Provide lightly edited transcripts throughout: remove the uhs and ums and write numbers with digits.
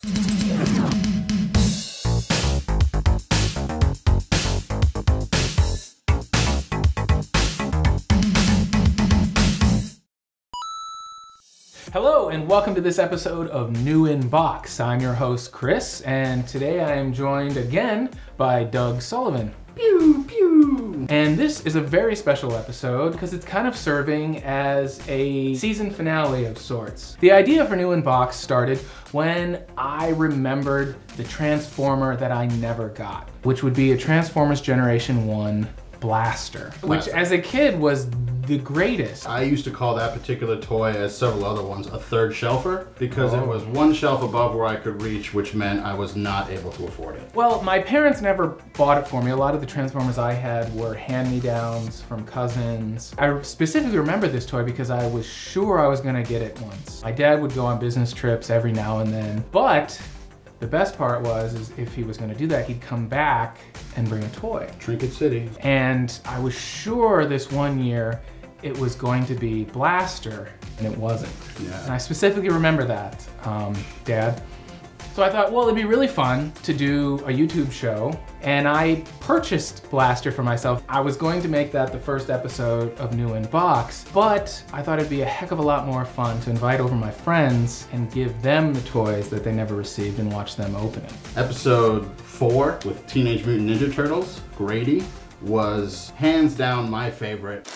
Hello and welcome to this episode of New in Box. I'm your host Chris, and today I am joined again by Doug Sullivan. Pew pew! And this is a very special episode because it's kind of serving as a season finale of sorts. The idea for New in Box started when I remembered the Transformer that I never got, which would be a Transformers Generation 1 Blaster, which as a kid was the greatest. I used to call that particular toy, as several other ones, a third shelfer, because it was one shelf above where I could reach, which meant I was not able to afford it. Well, my parents never bought it for me. A lot of the Transformers I had were hand-me-downs from cousins. I specifically remember this toy because I was sure I was gonna get it once. My dad would go on business trips every now and then, but the best part is if he was gonna do that, he'd come back and bring a toy. Trinket City. And I was sure this one year it was going to be Blaster, and it wasn't. Yeah. And I specifically remember that, Dad. So I thought, well, it'd be really fun to do a YouTube show, and I purchased Blaster for myself. I was going to make that the first episode of New in Box, but I thought it'd be a heck of a lot more fun to invite over my friends and give them the toys that they never received and watch them open it. Episode 4 with Teenage Mutant Ninja Turtles, Grady, was hands down my favorite.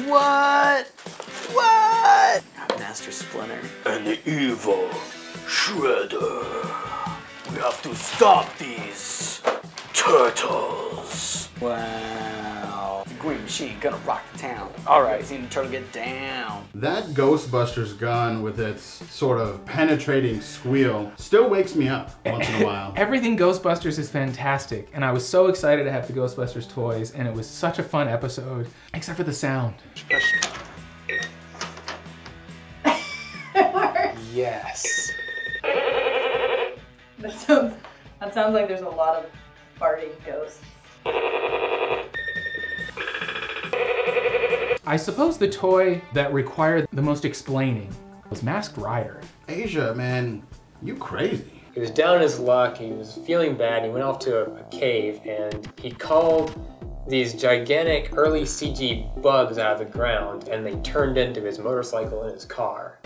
What? What? Master Splinter. And the evil Shredder. We have to stop these turtles. Wow. The Green Machine gonna rock the town. Alright, seen the turtle get down. That Ghostbusters gun with its sort of penetrating squeal still wakes me up once in a while. Everything Ghostbusters is fantastic, and I was so excited to have the Ghostbusters toys, and it was such a fun episode, except for the sound. Yes. That sounds like there's a lot of farting ghosts. I suppose the toy that required the most explaining was Masked Rider. Asia, man, you crazy. He was down on his luck, he was feeling bad, he went off to a cave and he called these gigantic early CG bugs out of the ground and they turned into his motorcycle and his car.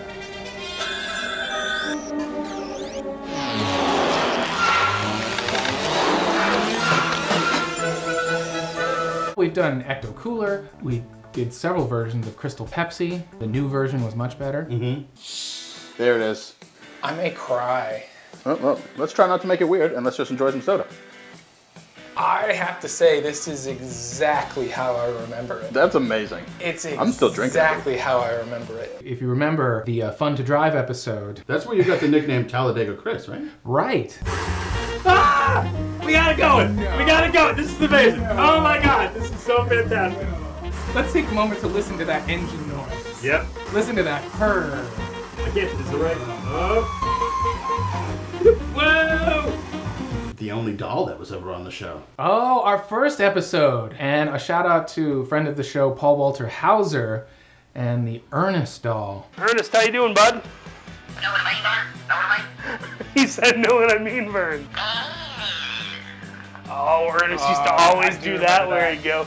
We've done an Ecto Cooler, we did several versions of Crystal Pepsi. The new version was much better. There it is. I may cry. Well, let's try not to make it weird and let's just enjoy some soda. I have to say, this is exactly how I remember it. That's amazing. It's I'm still drinking. Exactly how I remember it. If you remember the Fun to Drive episode. That's where you got the nickname Talladega Chris, right? Right. Ah! We got it going! We got it going! This is amazing! Oh my god, this is so fantastic! Let's take a moment to listen to that engine noise. Yep. Listen to that purr. I can't, is it right? Oh. Whoa! The only doll that was ever on the show. Oh, our first episode. And a shout out to friend of the show, Paul Walter Hauser, and the Ernest doll. Ernest, how you doing, bud? Know what I mean, Vern? Know what I mean? He said, know what I mean, Vern. Oh, Ernest used to always do that where he'd go,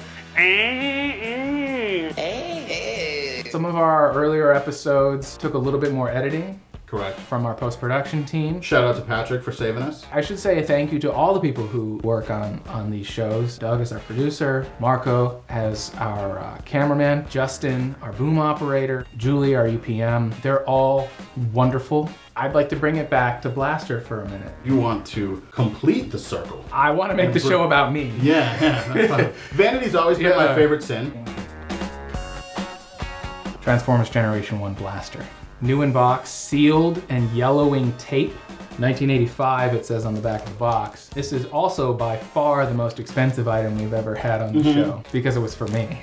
Some of our earlier episodes took a little bit more editing. Correct. From our post-production team. Shout out to Patrick for saving us. I should say a thank you to all the people who work on these shows. Doug is our producer, Marco as our cameraman, Justin, our boom operator, Julie, our UPM. They're all wonderful. I'd like to bring it back to Blaster for a minute. You want to complete the circle. I want to make the show about me. Yeah, that's fine. Vanity's always been my favorite sin. Transformers Generation 1 Blaster. New in box, sealed and yellowing tape. 1985 it says on the back of the box. This is also by far the most expensive item we've ever had on the show because it was for me.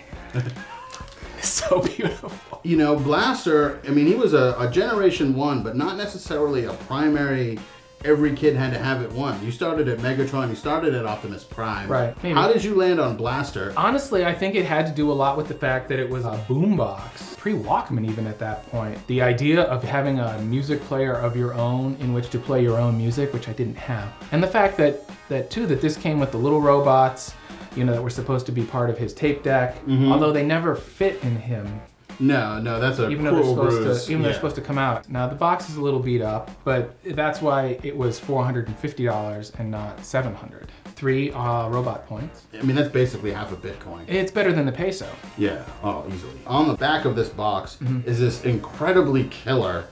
It's so beautiful. You know, Blaster, I mean, he was a Generation 1, but not necessarily a primary every kid had to have it one. You started at Megatron, you started at Optimus Prime. Right. Maybe. How did you land on Blaster? Honestly, I think it had to do a lot with the fact that it was a boombox, pre-Walkman even at that point. The idea of having a music player of your own in which to play your own music, which I didn't have. And the fact that this came with the little robots, you know, that were supposed to be part of his tape deck, although they never fit in him. No, that's a cruel bruise. Even though they're supposed to come out. Now the box is a little beat up, but that's why it was $450 and not $700. 3 robot points. I mean, that's basically half a Bitcoin. It's better than the peso. Yeah, oh, easily. On the back of this box is this incredibly killer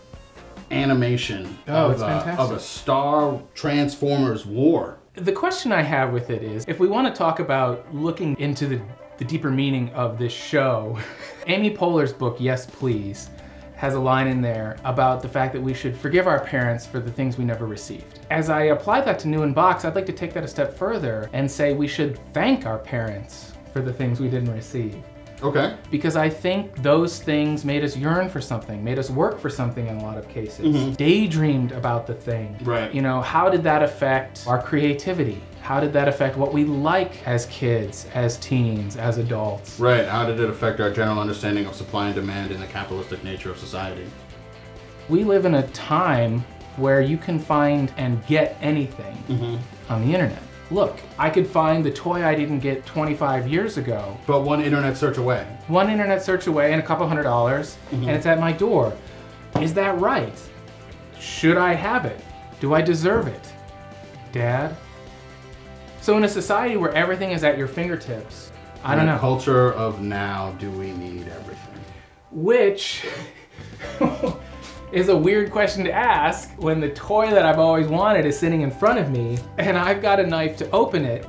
animation it's fantastic. of a Star Transformers war. The question I have with it is, if we want to talk about looking into the deeper meaning of this show, Amy Poehler's book, Yes Please, has a line in there about the fact that we should forgive our parents for the things we never received. As I apply that to New in Box, I'd like to take that a step further and say we should thank our parents for the things we didn't receive. Okay. Because I think those things made us yearn for something, made us work for something in a lot of cases. Daydreamed about the thing. Right. You know, how did that affect our creativity? How did that affect what we like as kids, as teens, as adults? Right, how did it affect our general understanding of supply and demand in the capitalistic nature of society? We live in a time where you can find and get anything on the internet. Look, I could find the toy I didn't get 25 years ago. But one internet search away. One internet search away and a couple $100, and it's at my door. Is that right? Should I have it? Do I deserve it? Dad? So in a society where everything is at your fingertips, I don't know. In the culture of now, do we need everything? Which is a weird question to ask when the toy that I've always wanted is sitting in front of me and I've got a knife to open it.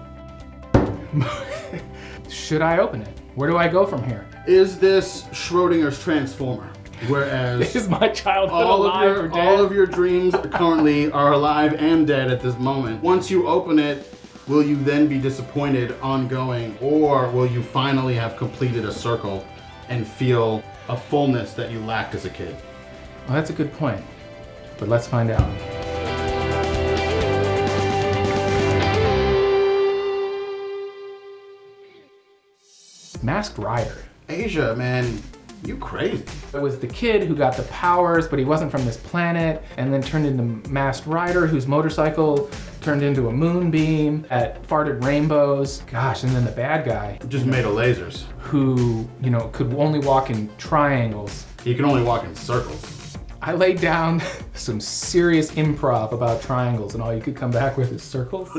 Should I open it? Where do I go from here? Is this Schrodinger's transformer? Whereas Is my childhood alive or dead? all of your dreams currently are alive and dead at this moment. Once you open it, will you then be disappointed ongoing, or will you finally have completed a circle and feel a fullness that you lacked as a kid? Well, that's a good point, but let's find out. Masked Rider. Asia, man, you crazy. It was the kid who got the powers, but he wasn't from this planet, and then turned into Masked Rider, whose motorcycle turned into a moonbeam that farted rainbows. Gosh, and then the bad guy. Just made of lasers. Who, you know, could only walk in triangles. He can only walk in circles. I laid down some serious improv about triangles, and all you could come back with is circles.